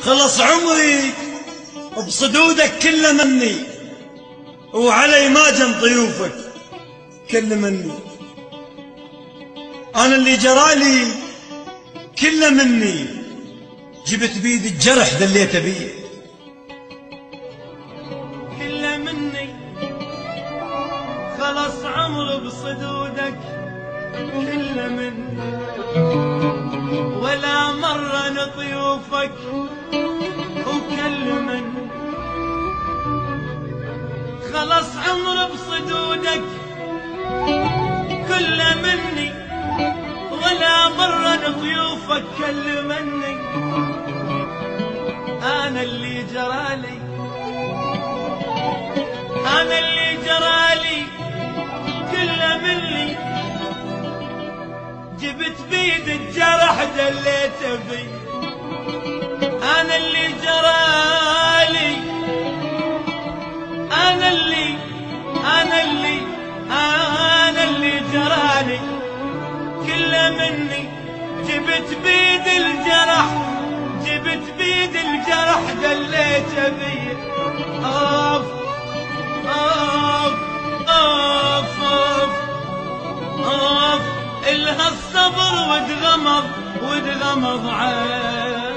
خلص عمري بصدودك كله مني، وعلي ما جن ضيوفك كله مني. أنا اللي جرالي كله مني، جبت بيد الجرح دليته بيه كله مني. خلص عمري بصدودك كله مني، ولا مرة نضيوفك وكلمني. خلص عمري بصدودك كله مني، ولا مرة نضيوفك كلمني. أنا اللي جرالي، أنا اللي جرالي كله مني، جبت بيد الجرح دليته بي. أنا اللي جرالي، أنا اللي جرالي كله مني، جبت بيد الجرح، جبت بيد الجرح دليته بي. أوف أوف أوف أوف أوف، إلها الصبر واتغمض عين.